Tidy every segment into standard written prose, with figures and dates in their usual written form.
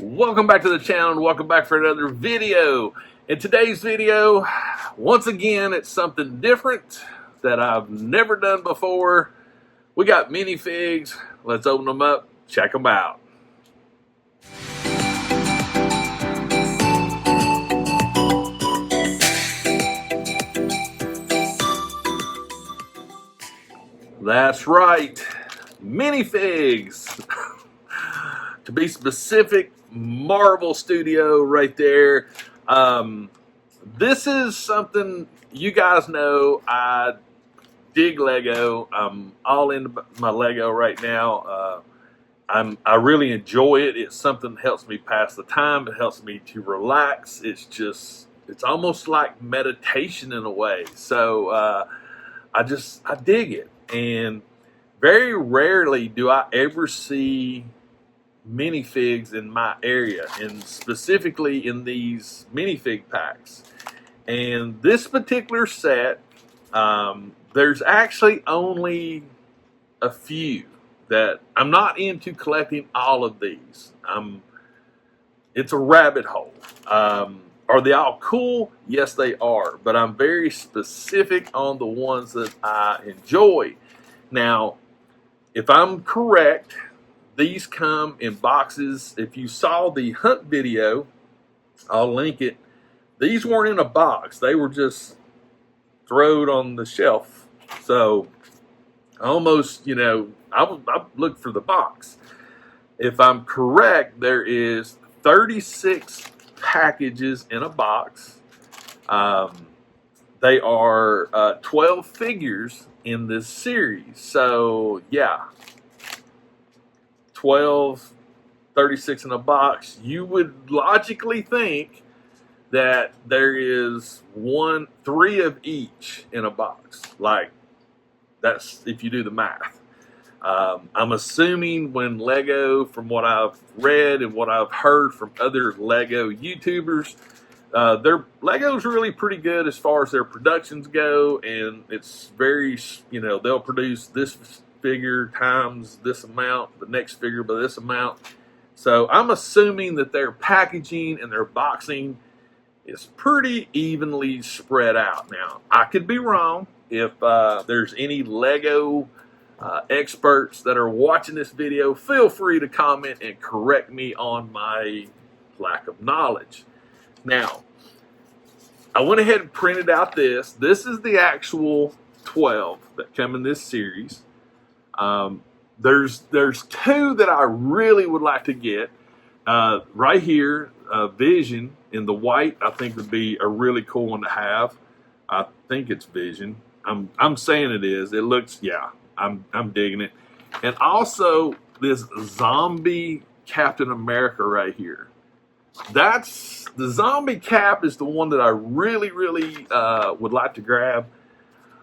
Welcome back to the channel and welcome back for another video. In today's video, once again, it's something different that I've never done before. We got minifigs. Let's open them up, check them out. That's right, minifigs. To be specific, Marvel Studio right there. This is something you guys know. I dig Lego. I'm all into my Lego right now. I really enjoy it. It's something that helps me pass the time. It helps me to relax. It's almost like meditation in a way. So I dig it. And very rarely do I ever see minifigs in my area, and specifically in these minifig packs. And this particular set, there's actually only a few that I'm not into collecting all of these. It's a rabbit hole. Are they all cool? Yes, they are. But I'm very specific on the ones that I enjoy. Now, if I'm correct, these come in boxes. If you saw the hunt video, I'll link it. These weren't in a box. They were just thrown on the shelf. So almost, I looked for the box. If I'm correct, there is 36 packages in a box. They are 12 figures in this series. So yeah, 12, 36 in a box. You would logically think that there is 3 of each in a box. Like, that's if you do the math. I'm assuming when Lego, from what I've read and what I've heard from other Lego YouTubers, their Lego's really pretty good as far as their productions go, and it's very, they'll produce this figure times this amount, the next figure by this amount. So I'm assuming that their packaging and their boxing is pretty evenly spread out. Now, I could be wrong. If there's any Lego experts that are watching this video, feel free to comment and correct me on my lack of knowledge. Now, I went ahead and printed out this. This is the actual 12 that come in this series. There's 2 that I really would like to get. Right here, Vision in the white, I think would be a really cool one to have. I think it's Vision. I'm saying it is. It looks, yeah, I'm digging it. And also this zombie Captain America right here. That's the zombie cap is the one that I really would like to grab.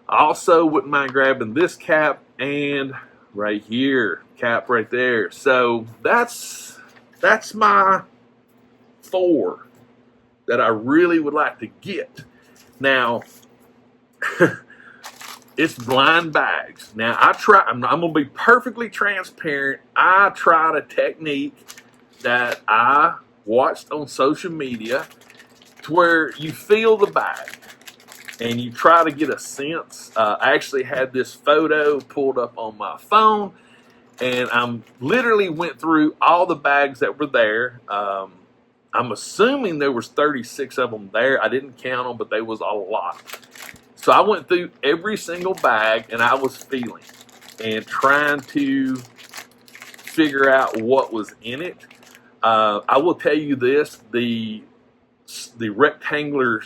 I also wouldn't mind grabbing this cap and right here, cap right there. So that's my 4 that I really would like to get. Now, it's blind bags. Now, I'm going to be perfectly transparent. I tried a technique that I watched on social media to where you feel the bag and you try to get a sense. I actually had this photo pulled up on my phone, and I literally went through all the bags that were there. I'm assuming there was 36 of them there. I didn't count them, but there was a lot. So I went through every single bag, and I was feeling and trying to figure out what was in it. I will tell you this, the rectangular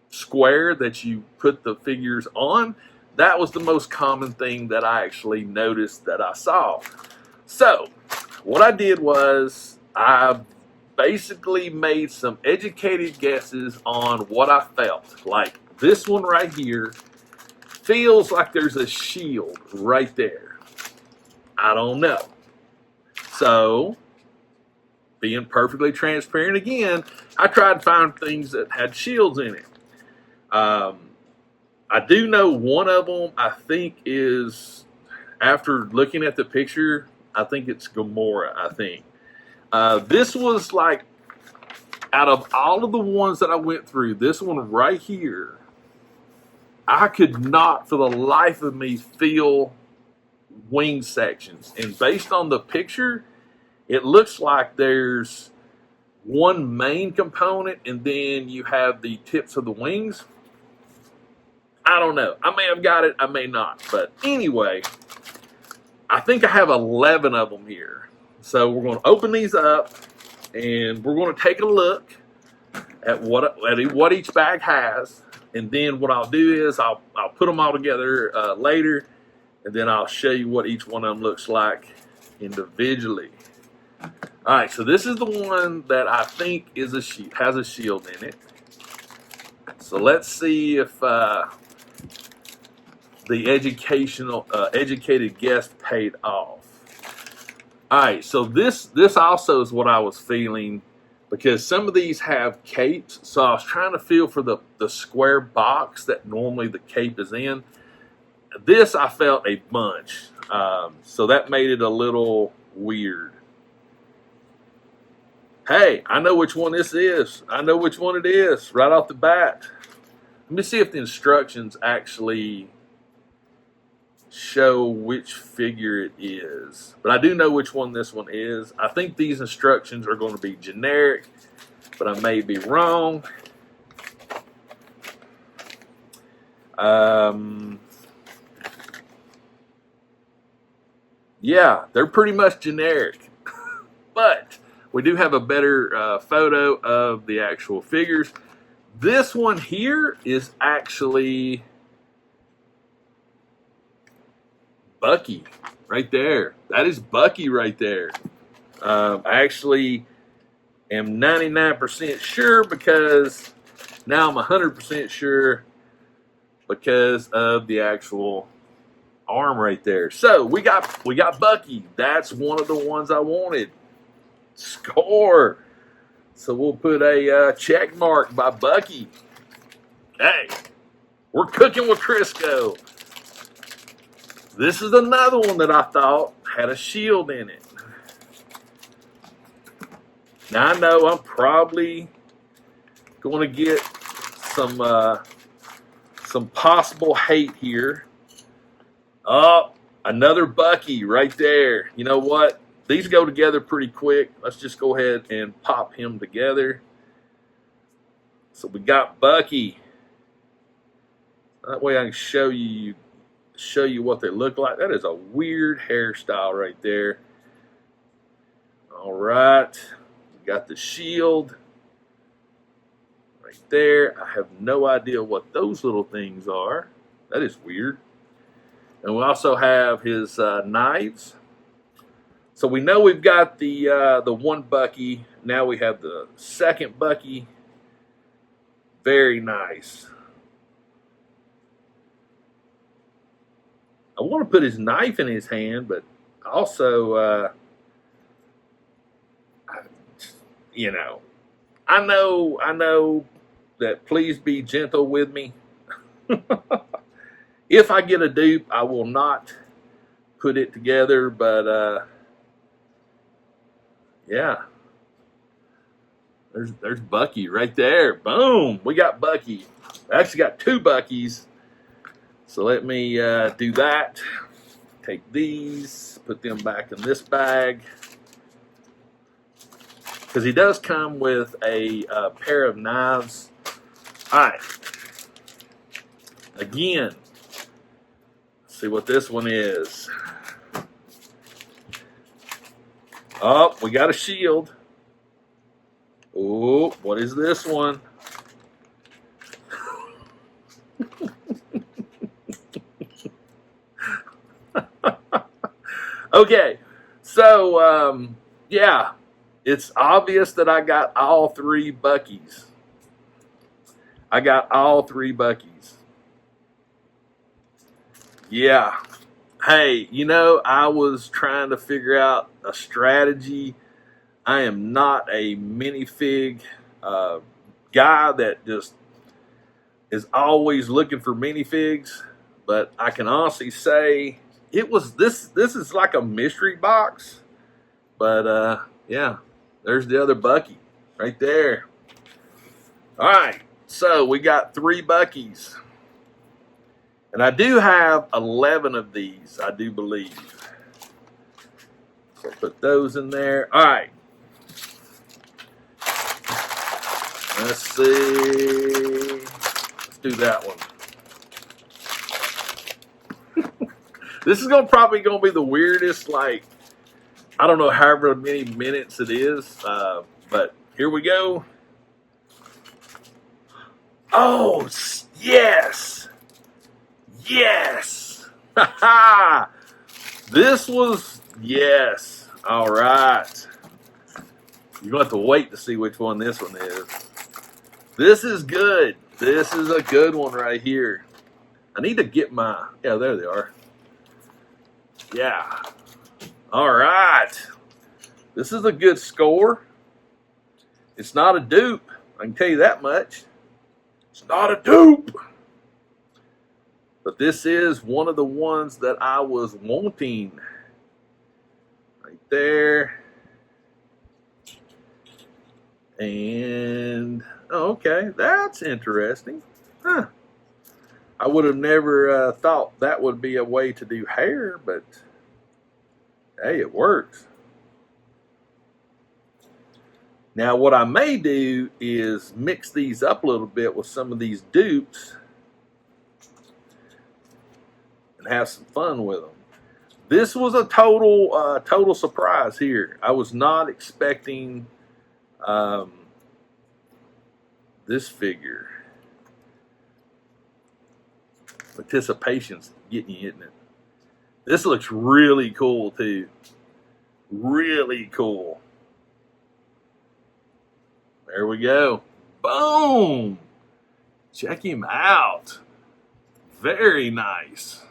square that you put the figures on, that was the most common thing that I actually noticed that I saw. So what I did was I basically made some educated guesses on what I felt. Like this one right here feels like there's a shield right there. I don't know. So, being perfectly transparent again, I tried to find things that had shields in it. I do know one of them, I think, is, after looking at the picture, I think it's Gamora, I think. This was like, out of all of the ones that I went through, this one right here, I could not for the life of me feel wing sections. And based on the picture, it looks like there's one main component and then you have the tips of the wings. I don't know. I may have got it, I may not. But anyway, I think I have 11 of them here. So we're going to open these up and we're going to take a look at what each bag has. And then what I'll do is I'll put them all together later, and then I'll show you what each one of them looks like individually. All right, so this is the one that I think has a shield in it. So let's see if the educated guess paid off. All right, so this also is what I was feeling, because some of these have capes, so I was trying to feel for the square box that normally the cape is in. This I felt a bunch, so that made it a little weird. Hey, I know which one this is. I know which one it is right off the bat. Let me see if the instructions actually show which figure it is. But I do know which one this one is. I think these instructions are going to be generic, but I may be wrong. Yeah, they're pretty much generic. But we do have a better photo of the actual figures. This one here is actually Bucky right there. That is Bucky right there. I actually am 99% sure, because now I'm 100% sure because of the actual arm right there. So we got Bucky. That's one of the ones I wanted. Score. So we'll put a check mark by Bucky. Hey, we're cooking with Crisco. This is another one that I thought had a shield in it. Now I know I'm probably going to get some possible hate here. Oh, another Bucky right there. You know what? These go together pretty quick. Let's just go ahead and pop him together. So we got Bucky. That way I can show you what they look like. That is a weird hairstyle right there. All right. We got the shield right there. I have no idea what those little things are. That is weird. And we also have his knives. So we know we've got the one Bucky. Now we have the second Bucky. Very nice. I want to put his knife in his hand, but also, you know, I know that please be gentle with me. If I get a dupe, I will not put it together, but yeah. There's Bucky right there. Boom. We got Bucky. I actually got two Buckies. So let me do that. Take these, put them back in this bag. Because he does come with a pair of knives. All right. Again, let's see what this one is. Oh, we got a shield. Oh, what is this one? Okay, so yeah, it's obvious that I got all three Buckies. I got all three Buckies. Yeah. Hey, you know, I was trying to figure out a strategy. I am not a minifig guy that just is always looking for minifigs, but I can honestly say it was this is like a mystery box, but yeah, There's the other Bucky right there. All right, so we got 3 Buckies. And I do have 11 of these, I do believe. So put those in there. All right. Let's see. Let's do that one. This is probably going to be the weirdest, like, I don't know however many minutes it is. But here we go. Oh, yes. Yes. This was, yes. All right. You're going to have to wait to see which one this one is. This is good. This is a good one right here. I need to get my, yeah, there they are. Yeah. All right. This is a good score. It's not a dupe. I can tell you that much. It's not a dupe. But this is one of the ones that I was wanting. Right there. And, oh, okay, that's interesting. Huh. I would have never thought that would be a way to do hair, but hey, it works. Now, what I may do is mix these up a little bit with some of these dupes and have some fun with them. This was a total surprise here. I was not expecting this figure. Anticipation's getting you, isn't it? This looks really cool too. Really cool. There we go. Boom! Check him out. Very nice.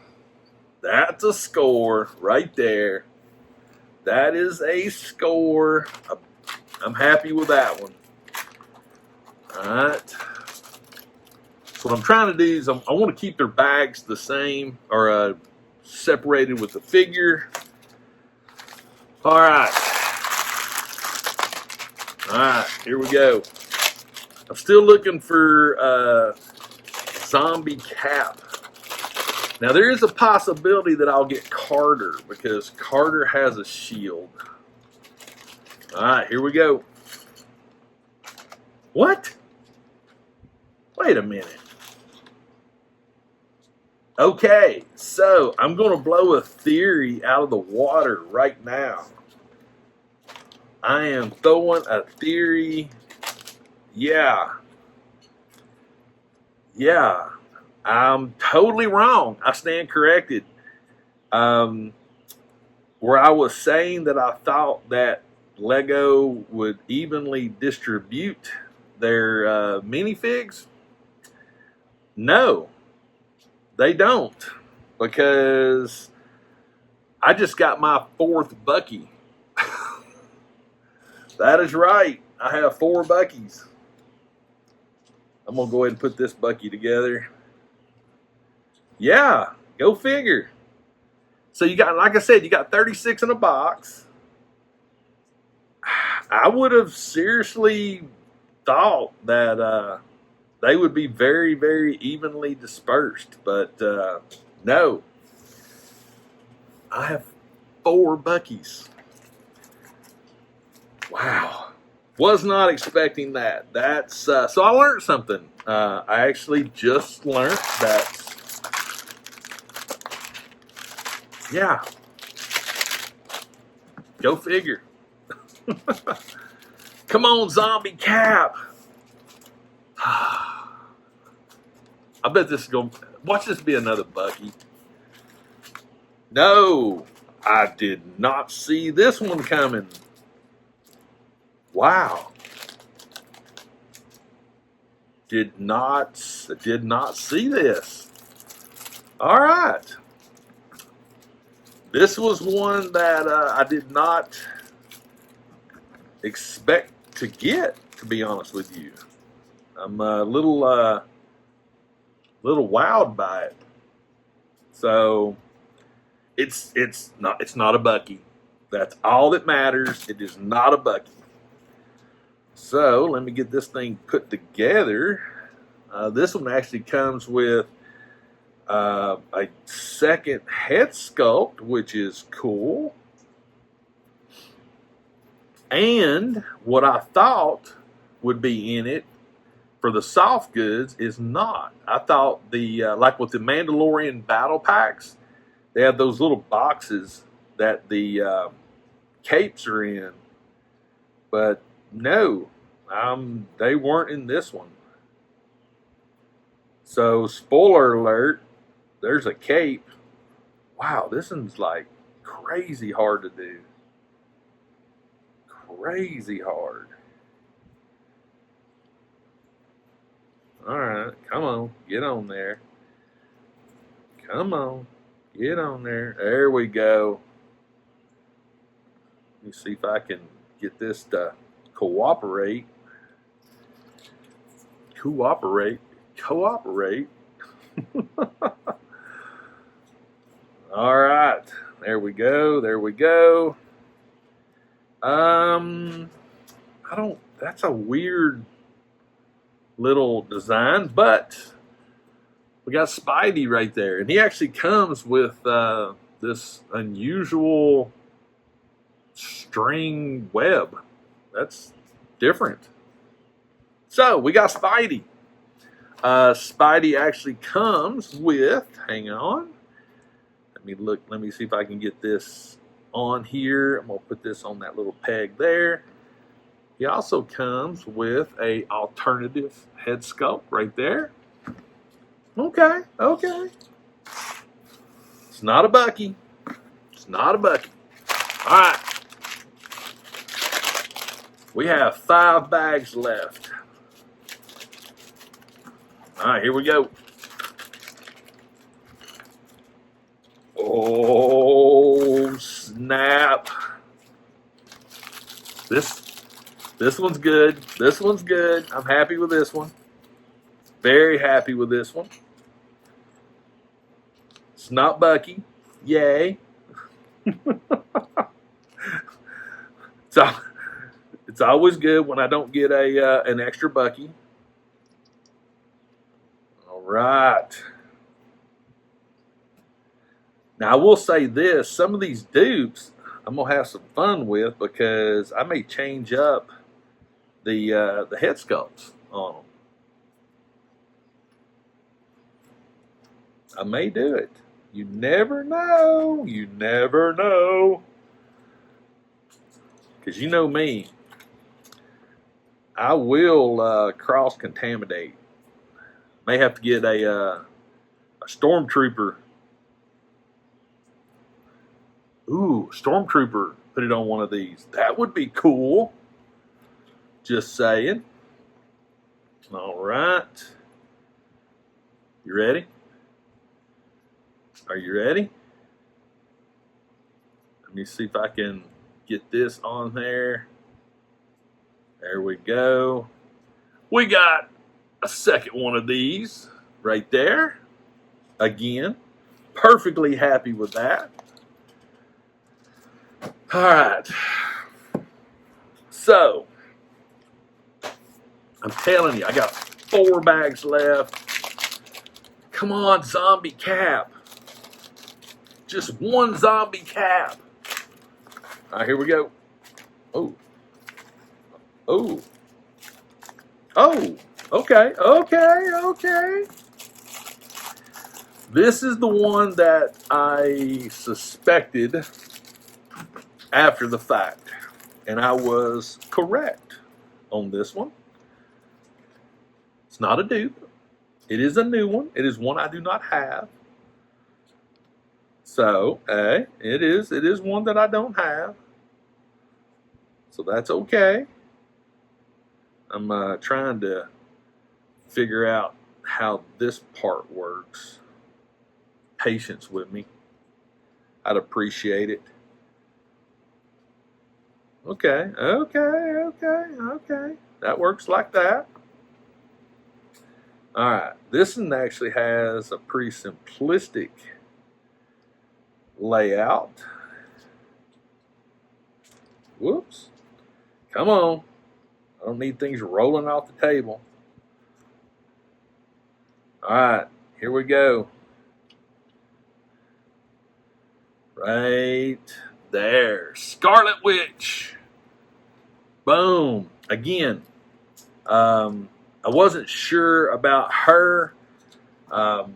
That's a score right there. That is a score. I'm happy with that one. All right. So what I'm trying to do is I want to keep their bags the same or separated with the figure. All right. All right, here we go. I'm still looking for Zombie Cap. Now, there is a possibility that I'll get Carter because Carter has a shield. All right, here we go. What? Wait a minute. Okay, so I'm going to blow a theory out of the water right now. I am throwing a theory. Yeah. I'm totally wrong. I stand corrected. Where I was saying that I thought that Lego would evenly distribute their minifigs. No, they don't. Because I just got my 4th Bucky. That is right. I have 4 Buckies. I'm going to go ahead and put this Bucky together. Yeah, go figure. So you got, like I said, you got 36 in a box. I would have seriously thought that they would be very, very evenly dispersed. But no. I have 4 Buckies. Wow. Was not expecting that. That's so I learned something. I actually just learned that. Yeah. Go figure. Come on, Zombie Cap. I bet this is going to... Watch this be another Bucky. No. I did not see this one coming. Wow. Did not see this. All right. This was one that I did not expect to get, to be honest with you. I'm a little wowed by it. So it's not a Bucky. That's all that matters. It is not a Bucky. So let me get this thing put together. This one actually comes with a second head sculpt, which is cool. And what I thought would be in it for the soft goods is not. I thought like with the Mandalorian battle packs, they have those little boxes that the capes are in. But no, they weren't in this one. So spoiler alert, there's a cape. Wow, this one's like crazy hard to do. Crazy hard. All right, come on, get on there. Come on, get on there. There we go. Let me see if I can get this to cooperate. Cooperate. All right, there we go. There we go. That's a weird little design, but we got Spidey right there, and he actually comes with this unusual string web. That's different. So we got Spidey. Spidey actually comes with, hang on, let me see if I can get this on here. I'm gonna put this on that little peg there. He also comes with a alternative head sculpt right there. Okay. It's not a Bucky. It's not a Bucky. All right. We have 5 bags left. All right, here we go. Oh, snap. This one's good. This one's good. I'm happy with this one. Very happy with this one. It's not Bucky. Yay. It's always good when I don't get an extra Bucky. All right. Now I will say this: some of these dupes I'm gonna have some fun with because I may change up the head sculpts on them. I may do it. You never know. You never know. Because you know me, I will cross-contaminate. May have to get a stormtrooper. Ooh, stormtrooper. Put it on one of these. That would be cool. Just saying. All right. You ready? Are you ready? Let me see if I can get this on there. There we go. We got a second one of these right there. Again, perfectly happy with that. All right. So, I'm telling you, I got 4 bags left. Come on, zombie cap. Just one zombie cap. All right, here we go. Oh. Okay. This is the one that I suspected after the fact, and I was correct on this one. It's not a dupe. It is a new one. It is one I do not have. So, it is one that I don't have. So that's okay. I'm trying to figure out how this part works. Patience with me. I'd appreciate it. Okay. That works like that. All right. This one actually has a pretty simplistic layout. Whoops. Come on. don't need things rolling off the table. All right, here we go. Right there. Scarlet Witch. Boom. Again, I wasn't sure about her, but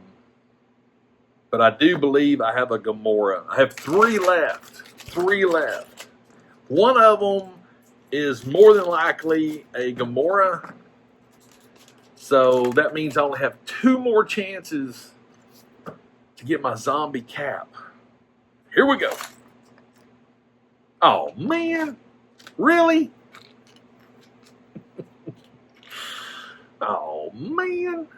I do believe I have a Gamora. I have 3 left. 3 left. One of them is more than likely a Gamora. So that means I only have 2 more chances to get my zombie cap. Here we go. Oh, man. Really? Oh, man.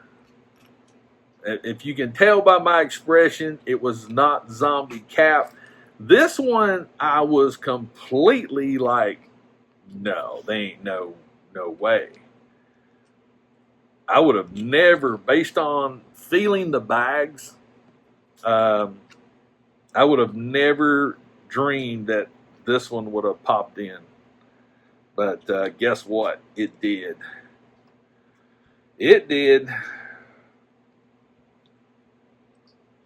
If you can tell by my expression, it was not zombie cap. This one, I was completely like, no, they ain't no way. I would have never, based on feeling the bags, I would have never dreamed that this one would have popped in. But guess what? It did. It did.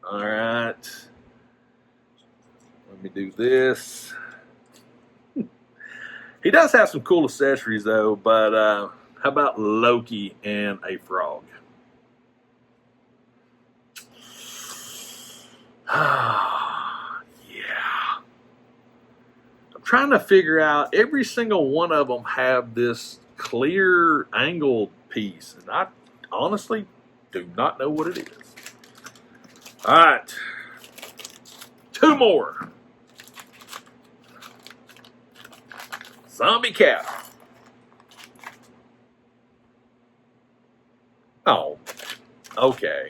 All right. Let me do this. He does have some cool accessories, though, but how about Loki and a frog? Yeah. I'm trying to figure out, every single one of them have this clear angled piece, and I honestly do not know what it is. All right. 2 more. Zombie cap. Oh, okay.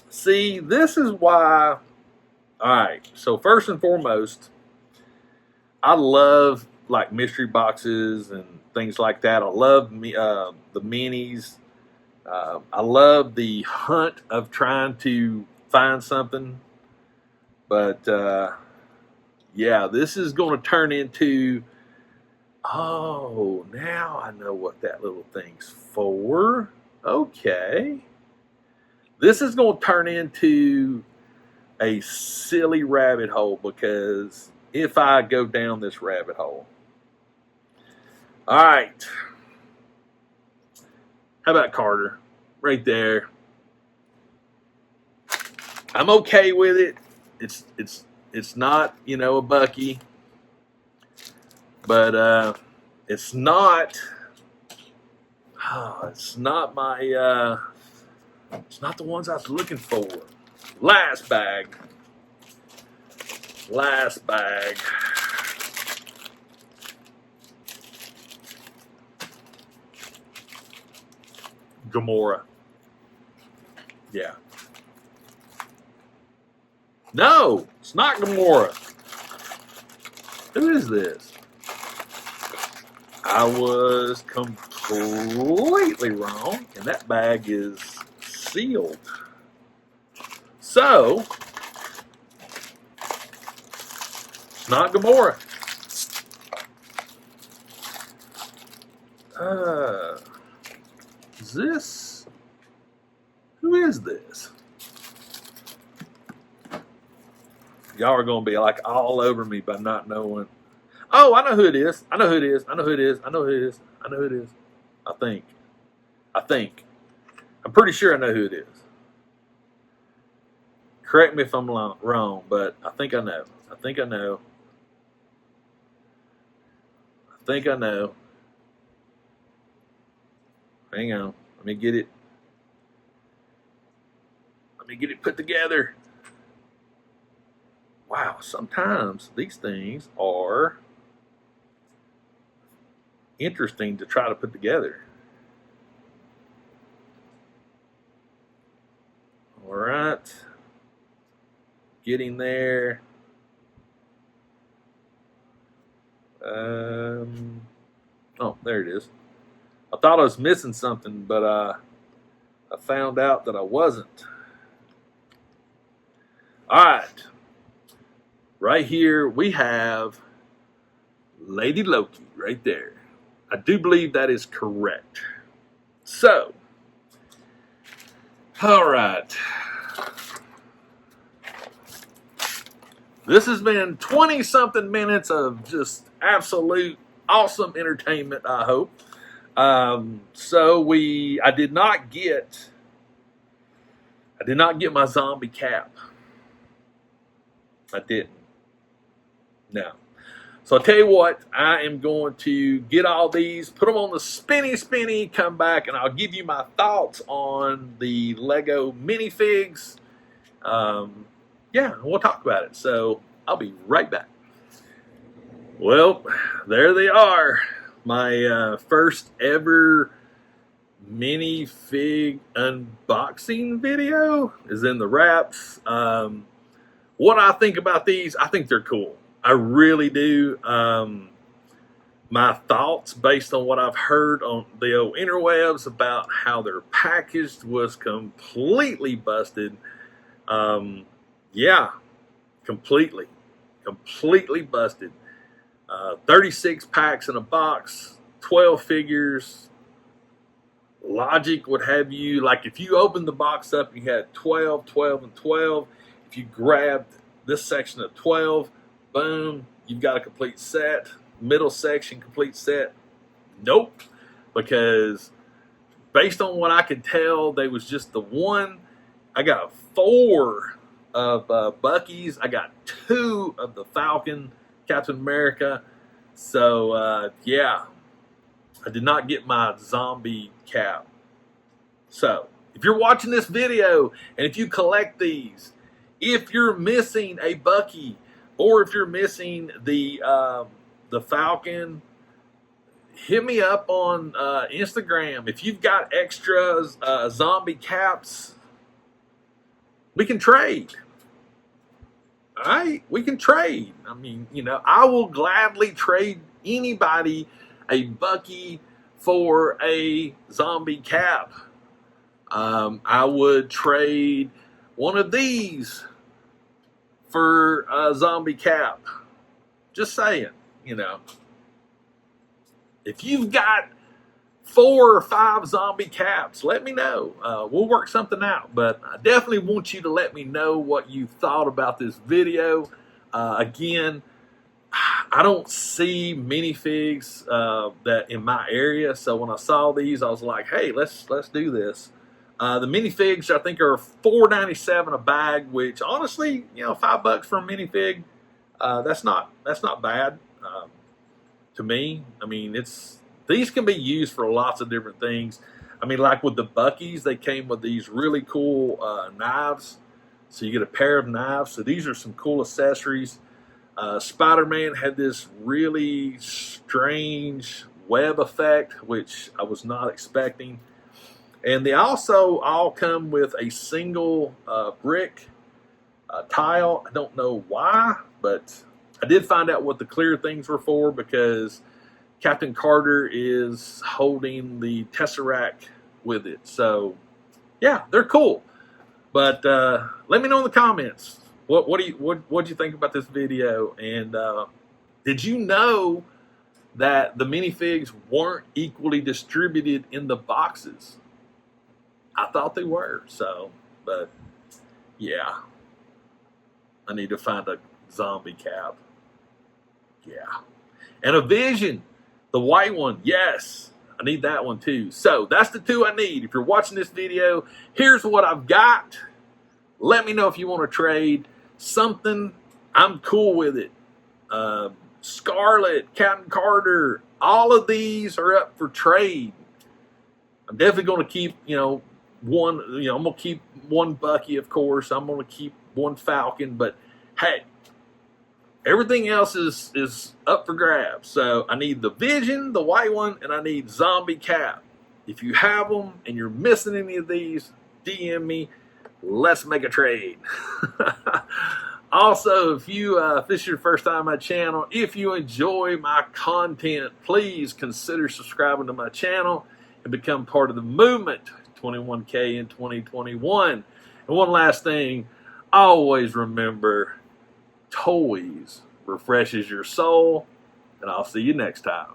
See, this is why. All right. So first and foremost, I love like mystery boxes and things like that. I love the minis. I love the hunt of trying to find something. But yeah, this is going to turn into, oh, now I know what that little thing's for. Okay. This is going to turn into a silly rabbit hole, because if I go down this rabbit hole. All right. How about Carter? Right there. I'm okay with it. It's not, a Bucky, but it's not my it's not the ones I was looking for. Last bag. Gamora. Yeah. No, it's not Gamora. Who is this? I was completely wrong, and that bag is sealed. So, it's not Gamora. Is this? Who is this? Y'all are going to be like all over me by not knowing. Oh, I know who it is. I know who it is. I think. I'm pretty sure I know who it is. Correct me if I'm wrong, but I think I know. Hang on. Let me get it put together. Wow, sometimes these things are interesting to try to put together. All right. Getting there. Oh, there it is. I thought I was missing something, but I found out that I wasn't. All right. Right here we have Lady Loki right there. I do believe that is correct. So, all right. This has been 20-something minutes of just absolute awesome entertainment, I hope. I did not get my zombie cap. I didn't. No. So I'll tell you what, I am going to get all these, put them on the spinny, come back, and I'll give you my thoughts on the Lego minifigs. Yeah, we'll talk about it. So I'll be right back. Well, there they are. My first ever minifig unboxing video is in the wraps. What I think about these, I think they're cool. I really do. My thoughts based on what I've heard on the old interwebs about how they're packaged was completely busted. Yeah, completely busted. 36 packs in a box, 12 figures. Logic would have you, like if you opened the box up, you had 12, 12, and 12. If you grabbed this section of 12, boom, you've got a complete set. Middle section, complete set. Nope. Because based on what I could tell, they was just the one. I got 4 of Bucky's. I got 2 of the Falcon, Captain America. So, yeah. I did not get my zombie cap. So, if you're watching this video, and if you collect these, if you're missing a Bucky, or if you're missing the Falcon, hit me up on Instagram. If you've got extras, zombie caps, we can trade. All right? We can trade. I mean, you know, I will gladly trade anybody a Bucky for a zombie cap. I would trade one of these for a zombie cap. Just saying, you know. If you've got 4 or 5 zombie caps, let me know. We'll work something out. But I definitely want you to let me know what you thought about this video. Again, I don't see minifigs that in my area. So when I saw these, I was like, hey, let's do this. The minifigs, I think, are $4.97 a bag, which honestly, you know, $5 for a minifig, that's not bad to me. I mean, these can be used for lots of different things. I mean, like with the Bucky's, they came with these really cool knives. So you get a pair of knives. So these are some cool accessories. Spider-Man had this really strange web effect, which I was not expecting. And they also all come with a single brick tile. I don't know why, but I did find out what the clear things were for, because Captain Carter is holding the Tesseract with it. So, yeah, they're cool. But let me know in the comments. What do you think about this video? And did you know that the minifigs weren't equally distributed in the boxes? I thought they were. So, but yeah, I need to find a zombie cap. Yeah, and a Vision, the white one. Yes, I need that one too. So that's the 2 I need. If you're watching this video, here's what I've got. Let me know if you want to trade something. I'm cool with it. Scarlet, Captain Carter, all of these are up for trade. I'm definitely going to keep, one. I'm going to keep one Bucky, of course. I'm going to keep one Falcon. But hey, everything else is up for grabs. So I need the Vision, the white one, and I need Zombie Cap. If you have them and you're missing any of these, DM me. Let's make a trade. Also, if this is your first time on my channel, if you enjoy my content, please consider subscribing to my channel and become part of the movement 21K in 2021. And one last thing, always remember, toys refreshes your soul, and I'll see you next time.